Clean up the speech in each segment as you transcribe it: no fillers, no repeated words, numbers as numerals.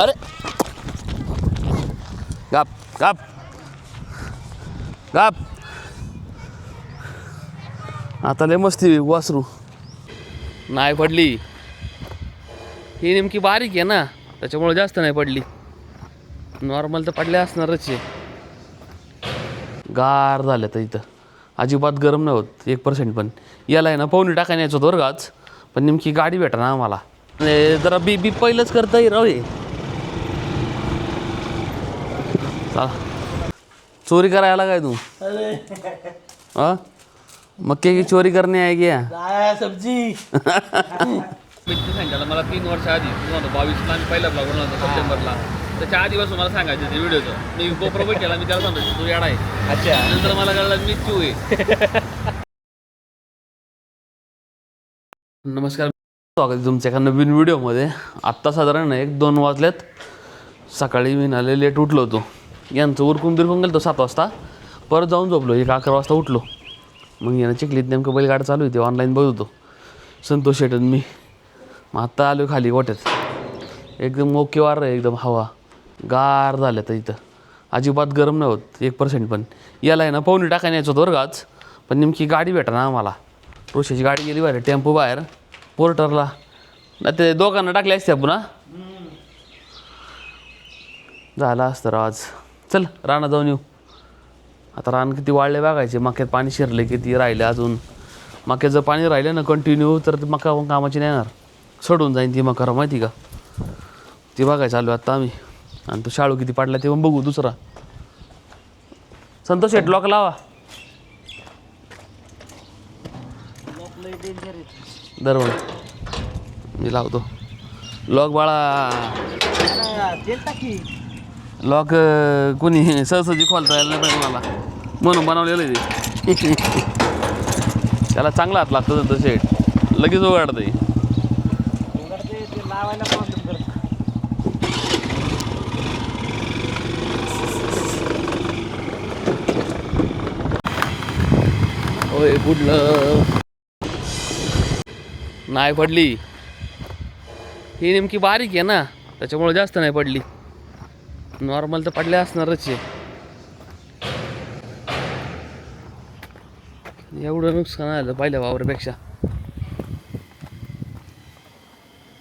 अरे गप गप गप. आता लय मस्ती वासरू नाही पडली. ही नेमकी बारीक आहे ना, त्याच्यामुळे जास्त नाही पडली. नॉर्मल तर पडले असणारच आहे. गार झालं तर इथं अजिबात गरम नाही होत 1% पण. याला आहे ना पाहुणे टाकायला यायचं होतं वर्गाच, पण नेमकी गाडी भेटा ना आम्हाला. जरा बी पहिलंच करता येईल राव. चला चोरी करायला काय तू? हां मक्के की चोरी करणे आहे क्या? सब्जी सांगितलं मला 3 वर्ष आधी 2022ला मी पहिला ब्लॉग बनवला होता सप्टेंबरला. त्याच्या आधीपासून मला सांगायचं ते व्हिडिओचं. मी गोप्रो केला, मी त्याला सांगतो तू येडा आहे. अच्छा नंतर मला कळलं मी चू आहे. नमस्कार, स्वागत आहे तुमच्या एका नवीन व्हिडिओमध्ये. आत्ता साधारण 1-2 वाजल्यात. सकाळी मी नाले लेट उठलो होतो. यांचं उरकून बिरकून गेलो 7 वाजता. परत जाऊन झोपलो 11 वाजता उठलो. मग यानं चिखलीत नेमकं बैलगाडी चालू होती, ऑनलाईन बघत होतो. संतोष शेटन मी. मग आत्ता आलो खाली गोट्यात. एकदम ओके वार आहे, एकदम हवा गार झालं तर इथं अजिबात गरम नाही होत 1% पण. याला आहे ना पाहुणे टाकायला यायचं होतं वर्गाच, पण नेमकी गाडी भेटा ना आम्हाला. रोशाची गाडी गेली बाहेर, टेम्पो बाहेर पोर्टरला. नाही ते दोघांना टाकले असते पुन्हा झालं असतं आज. चल रानात जाऊन येऊ. आता रान किती वाळले बघायचे, मक्यात पाणी शिरले किती राहिले अजून. मक्यात जर पाणी राहिलं ना कंटिन्यू तर मका कामाची नाही येणार, सोडून जाईन ती मका माहिती का. ती बघायचं चालू आता आम्ही. आणि तो शाळू किती पाडला ते पण बघू दुसरा. संतोष शेट लॉक लावा. दरवाज मी लावतो लॉक बाळा. लॉक कोणी सहसजी खोलता यायला नाही पाहिजे मला, म्हणून बनवलेलं आहे ते. त्याला चांगला हात लागतो संतोष शेट, लगेच उघडतं. होय कुठलं नाही पडली. ही नेमकी बारीक आहे ना, त्याच्यामुळे जास्त नाही पडली. नॉर्मल तर पडले असणारच आहे. एवढं नुकसान आलं पहिल्या वावरापेक्षा.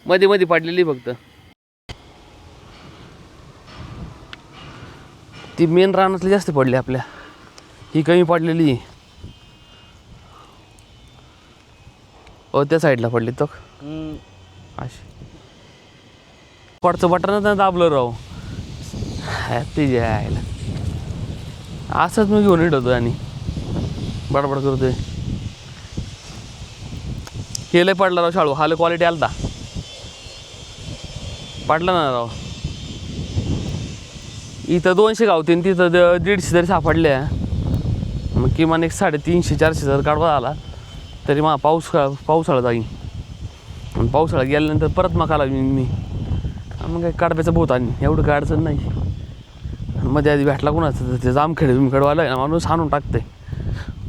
मध्ये मध्ये पडलेली फक्त. ती मेन रानातली जास्त पडली आपल्या, ही कमी पडलेली. हो त्या साईडला पडली तो अशी. पडचं बटनच नाही दाबलं राव. हॅपी जायला असंच मग घेऊन येत होतो आणि बडबड करतोय. केलं पडला राव शाळू, हाल क्वालिटी आलता पडला ना राव. इथं 200 गावतीन, तिथं 150 तरी सापडल्या. मग किमान एक 350-400 जर काढवा आला तरी मग पावसाळा जाईन. आणि पावसाळा गेल्यानंतर परत मका लावीन मी. मग काय काढायचं बहुत आणि एवढं काय अडचण नाही. मध्ये आधी भेटला कोणाचं ते जामखेड बिमखेडवाला आहे ना माणूस, आणून टाकते.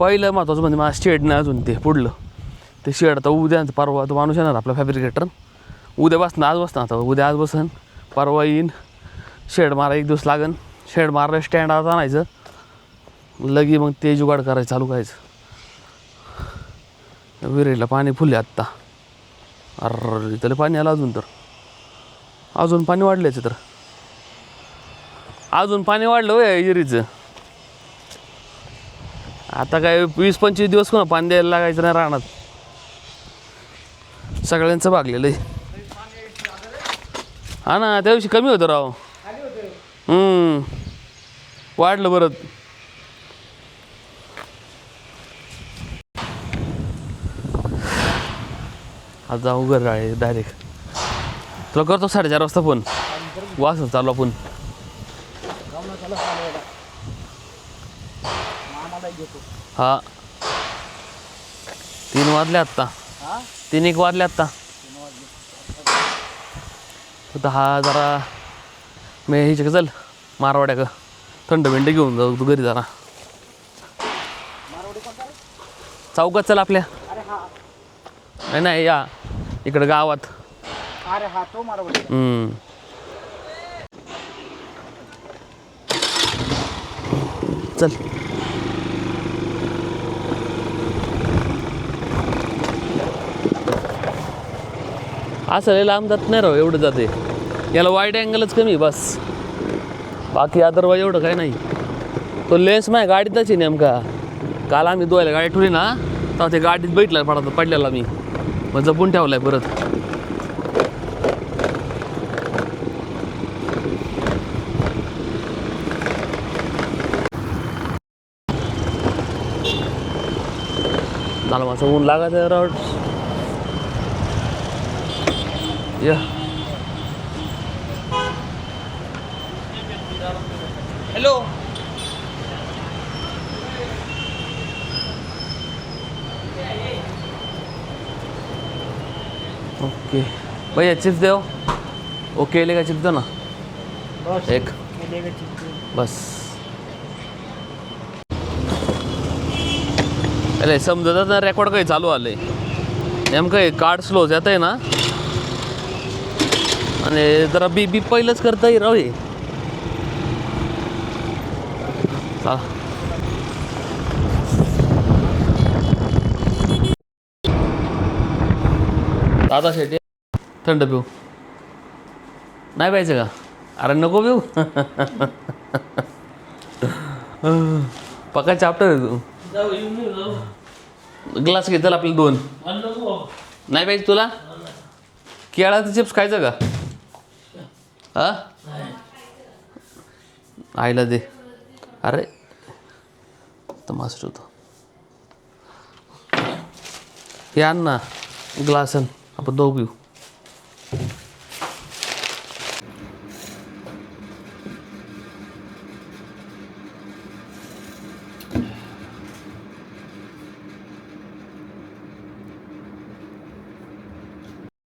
पहिलं महत्त्वाचं म्हणजे मला शेड नाही अजून ते पुढलं. ते शेड आता उद्या परवा तो माणूस येणार आपला फॅब्रिकेटर. उद्या बसणं आज बसणं, आता उद्या आज बसन परवा येईन. शेड मारा 1 दिवस लागन. शेड मारलं स्टँड आता आणायचं लगी, मग ते जुगाड करायचं चालू करायचं. विहिरीला पाणी फुले आत्ता. अरे त्याला पाणी आलं अजून, तर अजून पाणी वाढल्याचं, तर अजून पाणी वाढलं होय विहिरीचं. आता काय 20-25 दिवस कोणा पाणी द्यायला लागायचं नाही रानात. सगळ्यांचं भागलेलं आहे. हा ना त्या दिवशी कमी होतं राव. वाढलं परत. आज जाऊ घर आहे डायरेक्ट. तुला करतो 4:30 वाजता फोन. वास चालू आपण. हा 3 वाजले आत्ता. 3-1 वाजले आत्ता. हा जरा मी ह्याच्या चल मारवाड्या का थंड भेंड घेऊन जाऊ तू घरी. जरा चौकात चल आपल्या. नाही या इकडे गावात. चल. असं लय लांब जात नाही राव, एवढं जाते. याला वाईड अँगलच कमी बस, बाकी अदरवाईज एवढं काही नाही. तो लेन्स माझ्या गाडीतच आहे नेमका. काल आम्ही धुवायला गाडी ठेवली ना, तेव्हा ते गाडीत बैठला पडलेला मी, मग जपून ठेवलाय परत. मला माझं ऊन लागत आहे राव. या हॅलो. ओके भैया चिप्स दो. ओके केले का चिप्स दो ना एक बस. अरे समजत ना रेकॉर्ड काही चालू आलंय नेमकं. कार्ड स्लो जात आहे ना, आणि जरा बी पहिलंच करता येईल राव हे. चला दादा शेट्टी थंड पिऊ नाही प्यायचं का? अरे नको पिऊ. पक्का चाप्टर आहे तू. ग्लास घेतला आपल्याला 2. नाही पाहिजे तुला? केळाचं चिप्स खायचं का? हा आईला दे. अरे तमास ठेवतो. हे आण ना ग्लास, आपण 2 पिऊ.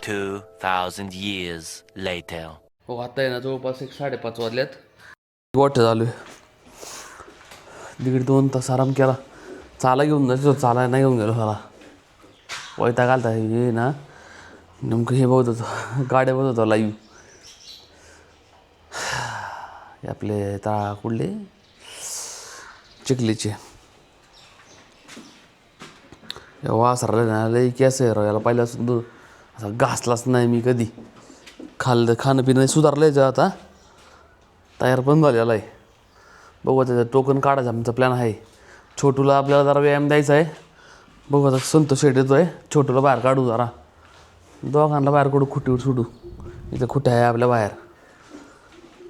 $2,000 years later. हो आता आहे ना जवळपास 5:30 वाजल्यात. गोठ्या चालू आहे. 1.5-2 तास आराम केला. चाला घेऊन जायचं, चाला नाही घेऊन गेलो. मला वैताग आलता. हे ना नेमकं हे बघत होतो, गाड्या बघत होतो लाईव्ह. हे आपले कुठले चिखलीचे वासराला ना लई केस आहे राव. याला पहिल्यापासून असं घासलाच नाही मी कधी. खाणं पिणं सुधारलं आहे. आता तयार पण झालेला आहे. बघू त्याचं टोकन काढायचं आमचा प्लॅन आहे. छोटूला आपल्याला जरा व्यायाम द्यायचा आहे. बघू आता संतोष शेट येतो आहे. छोटूला बाहेर काढू, जरा दोघांना बाहेर काढू, खुटीवर सुटू. इथं खुट्या आहे आपल्या बाहेर.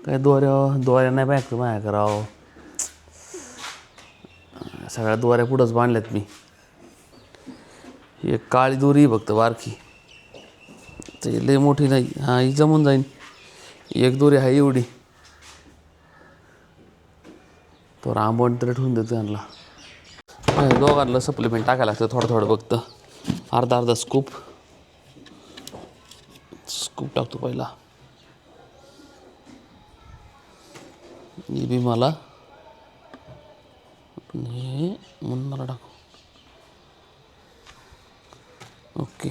काय दोऱ्या नाही बाहेर माझ्या करावं. सगळ्या दोऱ्या पुढंच बांधल्यात मी. एक काळी दोरी फक्त बारकी, ते लई मोठी नाही. हां ही जमून जाईन. एक दोरी आहे एवढी. तो रामबण तरी ठेवून देतो यांना. दोघांना सप्लिमेंट टाकायला लागतं थोडं थोडं फक्त. अर्धा स्कूप टाकतो पहिला. हे बी मला हे मुन्नाला टाकू. ओके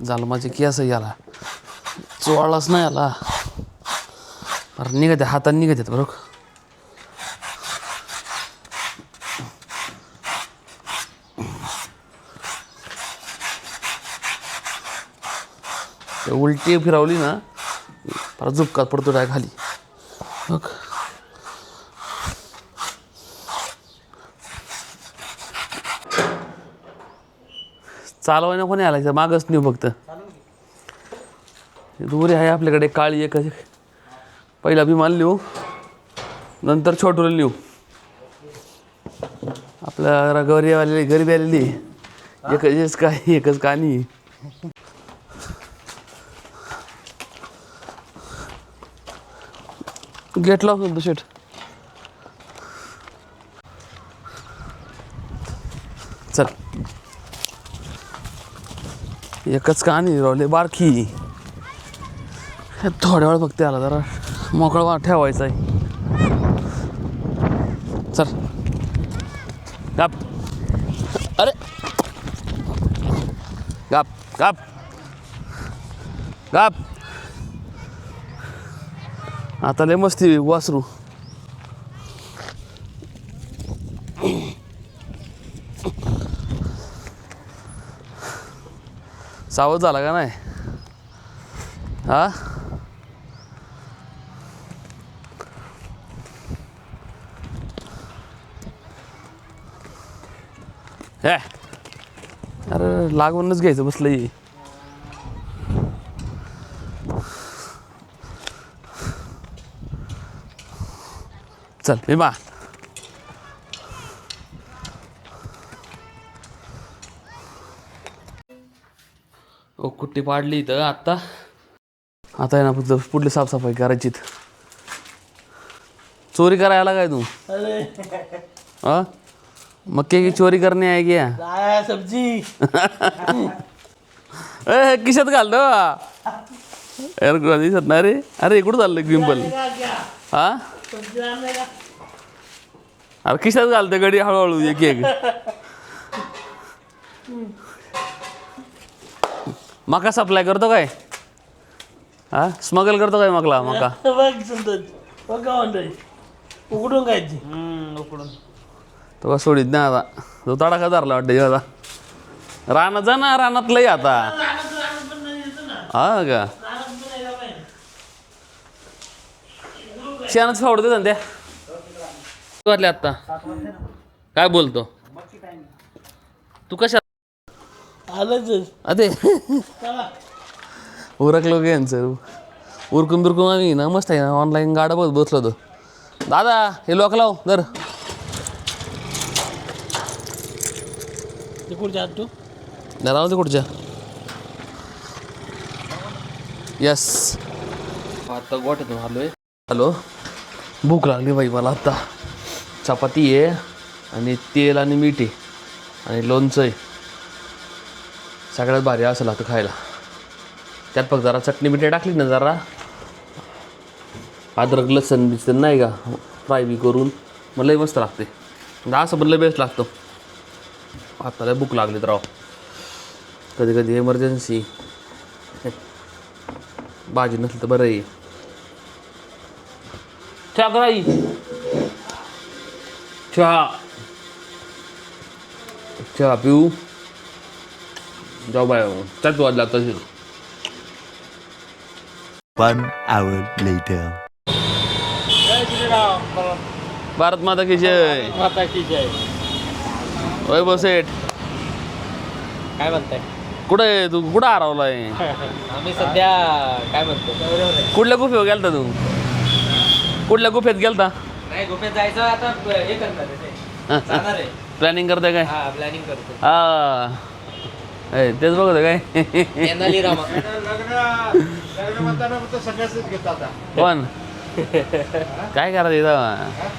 झालं. माझे केस याला चोळलाच नाही आला. अरे निघते हाताने निघतात बरोबर. उलटी फिरवली ना परत झुपकात पडतो डाय खाली. बघ चालवायला कोणी आला मागच नेऊ फक्त. दोरी आहे आपल्याकडे काळी एक. पहिला भीमाला लिहू, नंतर छोटूला लिहू. आपल्या गरीबी आलेली एकच कहाणी. गेट लाव तो शेट. चल एकच कहाणी रावले बारकी. थोड्या वेळ फक्त आला जरा मोकळा ठेवायचा आहे. चल गप. अरे गप गप गप. आता लय मस्ती वासरू. सावध झाला का नाही? हा हे अरे लागूनच घ्यायचं बसलं. चल भीमा. ओ कुट्टी पाडली इथं आता आहे ना. फक्त पुढली साफसफाई करायची. चोरी करायला काय तू? हा मक्के की चोरी करणे आहे क्या? सब्जी ए किशात घालतो दिसत नाही रे. अरे कुठं चाललंय पिंपल? हा अरे किशात घालतं गडी हळूहळू एक एक. मका सप्लाय करतो काय? हा स्मगल करतो काय मका? उकडून खायची. उकडून तो का सोडीत नाही आता. तो तडाखा धरला वाटतं आता. रानात जा ना. रानात लय आता. हा का शेणाच फावडते ना त्या वाटले आत्ता. काय बोलतो तू? कशा आलंच अरे उरकलो गे यांचं. उरकून बिरकून आम्ही ना मस्त आहे ना ऑनलाईन गाडा बघत बसलो होतो. दादा हे लॉक लाव दर. कुठच्या तू राहू दे कुठच्या. यस आता गोठ्यातून आलोय. हॅलो भूक लागली बाई मला आत्ता. चपाती आहे आणि तेल आणि मीठ आहे आणि लोणचं आहे. सगळ्यात भारी असेल आता खायला. त्यात फक्त जरा चटणी मिठी टाकली ना जरा अद्रक लसण बिसन नाही का फ्राय बी करून मला लई मस्त लागते. असं पण लई बेस्ट लागतं. आता लय भूक लागली तर राव. कधी कधी एमर्जन्सी भाजी नसली तर बरं आहे. चहा कराई. चहा पिऊ जाऊ बाय. त्याच वाजला तशी. 1 hour later. भारत माता की जय. माता की जय. वैभव सेठ काय म्हणताय? कुठे आहे तू? कुठं हरवलाय? आम्ही सध्या काय म्हणतो कुठल्या गुफेवर गेलता तू? कुठल्या गुफेत गेलता? नाही गुफेत जायचं आता हे करणार आहे. प्लॅनिंग करताय काय? हा प्लॅनिंग करतो. हा तेच बघत काय? पण काय करायचं इथं?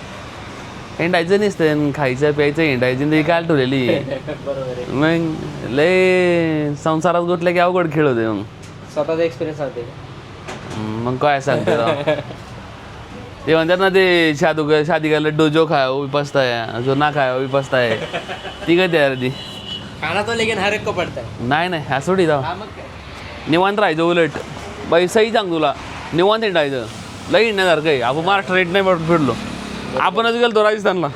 हिंडायचं नसतं. खायचं प्यायचं हिंडायचं तरी काय ठेवलेली. मग लय संसारात गुतल्या की अवघड खेळ होते. मग स्वतःचा एक्सपिरियन्स सांगते. मग काय सांगते ते म्हणतात ना ते शादी का लड्डू जो खाया वो भी पछता है, जो ना खाया वो भी पछता है. ती काय तयार ती खाना तो लेकिन हर एक को पडता है. नाही ह्या सोडी जाऊ. मग काय निवांत राहायचं. उलट बाई सही सांग तुला निवांत हिंडायचं. लई हिंडण्यासारखं आहे. आपण महाराष्ट्र रेट नाही फिरलो. आपणच गेलतो राजस्थानला.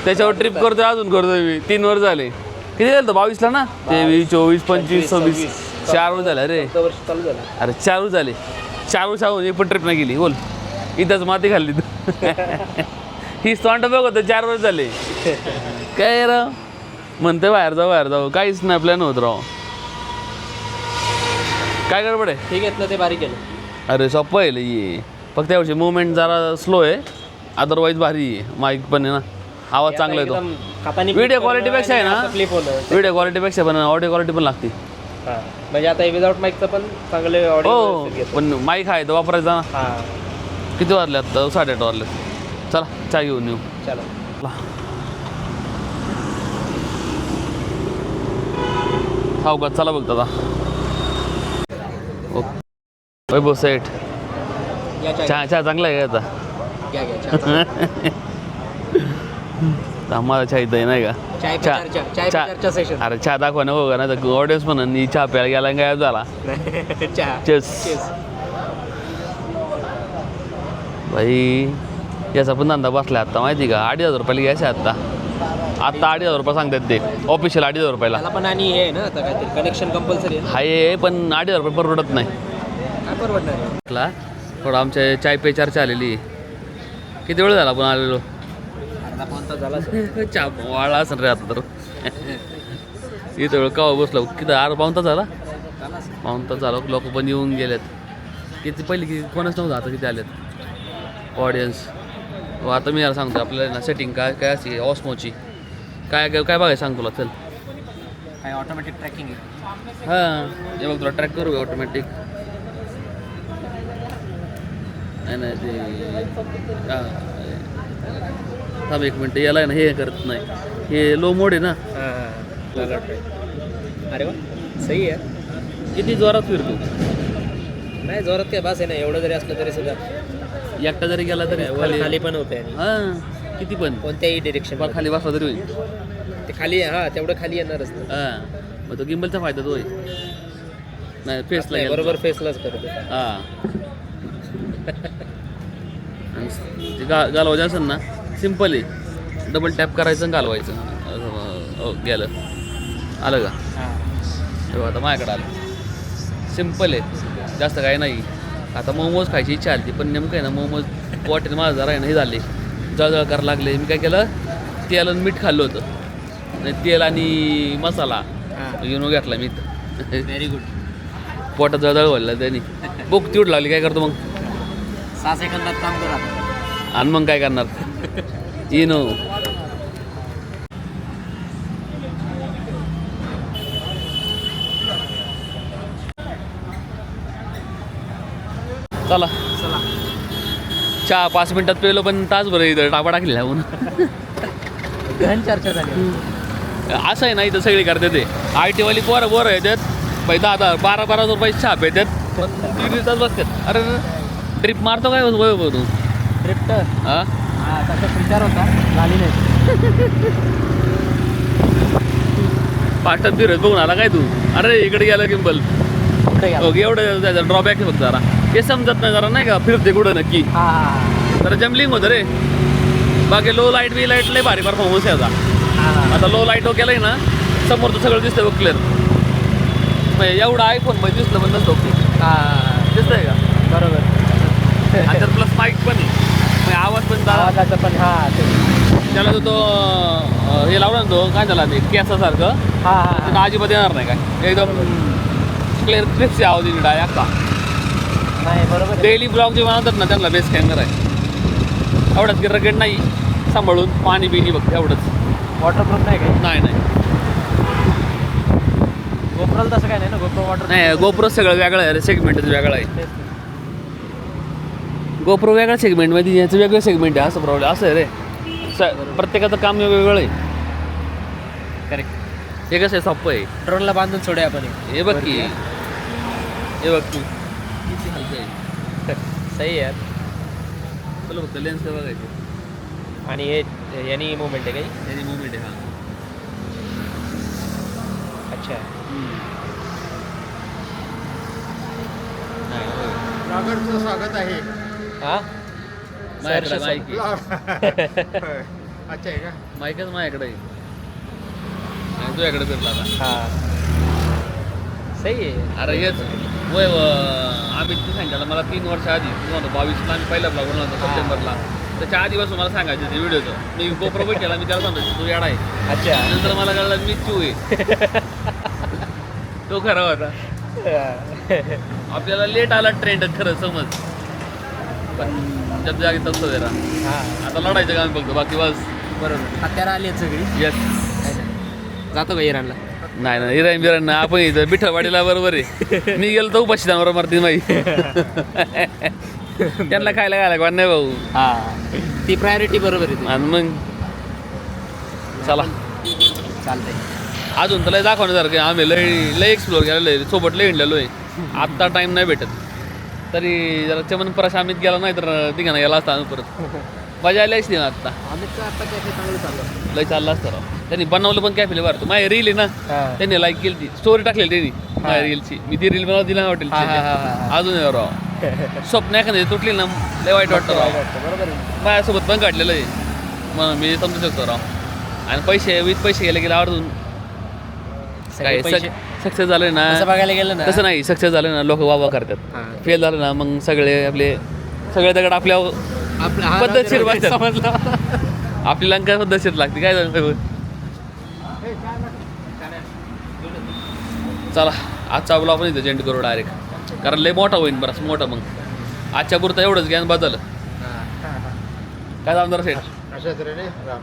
त्याच्यावर ट्रिप करतोय अजून करतोय मी. 3 वर्ष झाले. किती गेलतो? 22ला ना. 23, 24, 25, 26 4 वर्ष झाले. अरे वर्ष चालू झालं. अरे 4 वर्ष झाले. 4 वर्ष होऊन एक पण ट्रिप नाही गेली. बोल इथंच माती खाल्ली तू. ही तोंड बघ 4 वर्ष झाले. काय राव म्हणते बाहेर जाऊ काहीच नाही प्लॅन होत राव. काय गडबड आहे? ठीक आहे ना ते बारीक केलं. अरे सोपं आहे ये. फक्त यावर्षी मुवमेंट जरा स्लो आहे. अदरवाईज भारी आहे. माईक पण आहे ना. आवाज चांगला येतो. व्हिडिओ क्वालिटीपेक्षा आहे ना. व्हिडिओ क्वालिटीपेक्षा पण ऑडिओ क्वालिटी पण लागते. म्हणजे आता विदाउट माईकचं पण चांगले ऑडिओ. हो पण माईक आहे तर वापरायचा ना. हां किती वाजले आता? 8:30 वाजले. चला चहा घेऊन येऊ. चला हो का चला बघ दादा. वैभव सेठ चहा चांगला आहे का आता? घ्या आम्हाला चहा इथं नाही का चाय पे चर्चा, चाय पे चर्चा सेशन. अरे चहा दाखवा ना हो का नाही तर ऑडियन्स म्हणून मी चहा प्यायला गेला काय झाला चहा. Chess Cheers. भाई याचा पण धंदा बसला आत्ता माहिती का 2,500 रुपयाला घ्यायचे आत्ता 2,500 रुपये सांगतात ते ऑफिशियल 2,500 रुपयाला त्याला पण आणि हे आहे ना आता काहीतरी कनेक्शन कंपल्सरी आहे. हाय पण 2,500 रुपये परवडत नाही काय परवडणार आहे? म्हटला थोडं आमच्या चाय पे चर्चा आलेली किती वेळ झाला आपण आलेलो अर्धा पाऊण तास झाला असेल. चहा वाळला असेल रे आता तर इथं वेळ केव्हा बसलो किती पाऊण तास झाला झाला असेल. पाऊण तास झालं लोक पण येऊन गेलेत किती पहिले किती कोणच नव्हतं आता किती आलेत ऑडियन्स हो आता मी याला सांगतो आपल्याला ना सेटिंग काय काय अशी ऑस्मोची काय काय काय बघायचं सांग तुला चल काय ऑटोमॅटिक ट्रॅकिंग आहे. हां हे बघ तुला ट्रॅक करू ऑटोमॅटिक नाही ते हां थांब एक मिनटं याला आहे ना हे करत नाही हे लो मोड आहे ना अरे वा सही आहे. किती जोरात फिरतो नाही जोरात काय बास आहे ना एवढं जरी असलं तरी सुद्धा एकटा जरी गेला तरी वर खाली पण होते आणि हां किती पण कोणत्याही डिरेक्शन पण खाली बसला तरी होईल ते खाली हा तेवढं खाली येणारच ना. हां मग तो गिंबलचा फायदा तो आहे नाही फेसला नाही, बरोबर फेसलाच करतो. हां आणि ते घालवायचं असेल ना सिम्पल आहे डबल टॅप करायचं आणि घालवायचं गेलं आलं का तेव्हा आता माझ्याकडे आलं सिम्पल आहे जास्त काही नाही आता मोमोज खायची इच्छा आली पण नेमकं आहे ना मोमोज वाटेल माझं जरा आहे ना हे झाले जळजळ करायला लागले मी काय केलं तेल आणि मीठ खाल्लं होतं नाही तेल आणि मसाला युनो घेतला मी व्हेरी गुड. पोटात जळजळ व्हायला त्यांनी बुक तिवड लागली काय करतो मग 6 सेकंदात काम करा. आणि मग काय करणार इनो चला चला चहा 5 मिनिटात पेलो पण तासभर इथं टापा टाकली लागून गहन चर्चा झाली. असं आहे ना इथं सगळी करते ते आय टीवाली पोरं येतात बाई 10-12 रुपये चहा पेतात पण 3 तास बसतात अरे ट्रिप मारतो काय तू ट्रिप तर हां हा तसा विचार होता झाली नाही. पाठत फिरत बघून आला काय तू अरे इकडे गेला गिंबल कुठे गेला? ओके एवढं त्याचा ड्रॉबॅक आहे फक्त जरा हे समजत नाही जरा नाही का फिरते कुठं नक्की हा जरा जम्पलिंग होतं रे बाकी लो लाईट बी लाईट लय भारी परफॉर्मन्स आहे आता आता लो लाईट केलंय ना समोरचं सगळं दिसतंय बघ क्लिअर म्हणजे एवढा आयफोन मध्ये दिसलं पण नसतो हा दिसतंय का बरोबर. आणि तर प्लस माईक पण आहे म्हणजे आवाज पण जरा आवाजाचं पण हा त्याला तो हे लावला ना तो काय झाला ते केसासारखं हा हा तर अजिबात येणार नाही काय एकदम क्लिअर क्रिप्स आवाज येईल डायरेक्ट का नाही बरोबर आहे. डेली ब्लॉग जे बनवतात ना त्यांना बेस्ट कॅमेरा आहे एवढंच की रकेट नाही सांभाळून पाणी बिणी बघ एवढंच वॉटरप्रूफ नाही काही नाही नाही गोप्रोला तसं काय नाही ना गोप्रो वॉटर नाही गोप्रो सगळं वेगळं आहे रे सेगमेंटच वेगळं आहे गोप्रो वेगळ्या सेगमेंटमध्ये याचं वेगळं सेगमेंट आहे असं प्रॉब्लेम असं आहे रे प्रत्येकाचं काम वेगवेगळं आहे करेक्ट. हे कसं आहे सोपं आहे ड्रोनला बांधून सोडूया आपण हे बघ की हे बघ तू किती हलकं आहे सही आहे. तुला फक्त लेन्स बघायचे आणि हे यानी मुवमेंट आहे काही त्याची मुवमेंट आहे हा अच्छा स्वागतचं स्वागत आहे. हा माझ्याकडे सहर्ष माईक आहे अच्छा आहे का? माईकच माझ्याकडे आहे आणि तुझ्याकडे फिरला आता हा सही आहे. अरे हेच वय आम्ही ते सांगितलं मला 3 वर्ष आधी तुम्हाला 22ला आम्ही पहिला ब्लॉग बनवला होता सप्टेंबरला त्याच्या आधीपासून मला सांगायचं ते व्हिडिओचं मी गोप्रो केला मी त्याला सांगतो तू येडा आहे अच्छा नंतर मला कळलं मी चू आहे तो खरा होता आपल्याला लेट आला ट्रेंड खरं समज पण जब जागे तब सवेरा हा आता लढायचं काम बघतो बाकी बस बरोबर. हत्यारं आली आहेत सगळी. येस जातो का इराणला? नाही ना इराण बिराण ना आपण इथं बिठरवाडीला बरोबर आहे मी गेलो तर उपाशी बरोबर मारती माई त्यांना खायला घालाय कोण नाही भाऊ हा ती प्रायोरिटी बरोबर आहे. आणि मग चला चालतंय. अजून तर लय दाखवण्यासारखं आहे. आम्ही लय एक्सप्लोर केलेलं आहे सोबत लय हिंडलेलो आहे आत्ता टाईम नाही भेटत तरी जरा चमन परत आम्हीच गेला नाही तर तिघांना गेला असता आम्ही परत मजा आल्याच नाही आता आम्ही तर आता कॅफे चांगलं चाललं. लय चालला असतं राव. त्यांनी बनवलं पण कॅफेला बरं माझी रील आहे ना हा. त्यांनी लाईक केली ती स्टोरी टाकलेली त्यांनी माझ्या रीलची मी ती रील बनवून दिला हॉटेलची अजून आहे राव स्वप्न एखादी तुटली ना लय वाईट वाटतं राव बरोबर आहे. माझ्यासोबत पण काढलेलं आहे म्हणून मी समजू शकतो राव आणि पैसे विथ पैसे गेले गेले अडून काय सक्सेस झालं ना बघायला गेलं ना तसं नाही सक्सेस झालं ना लोक वावा करतात फेल झालं ना मग सगळे दगड आपल्या पद्धतशीर बसतात समजलं आपली लंका पद्धतशीर लागते काय झालं चला आजचा ब्लॉग पण इथं जेंट करू डायरेक्ट कारण लय मोठा होईन बराच मोठा मग आजच्या पुरता एवढंच ज्ञान बदल काय आमदार सेठ अशाच रे राम.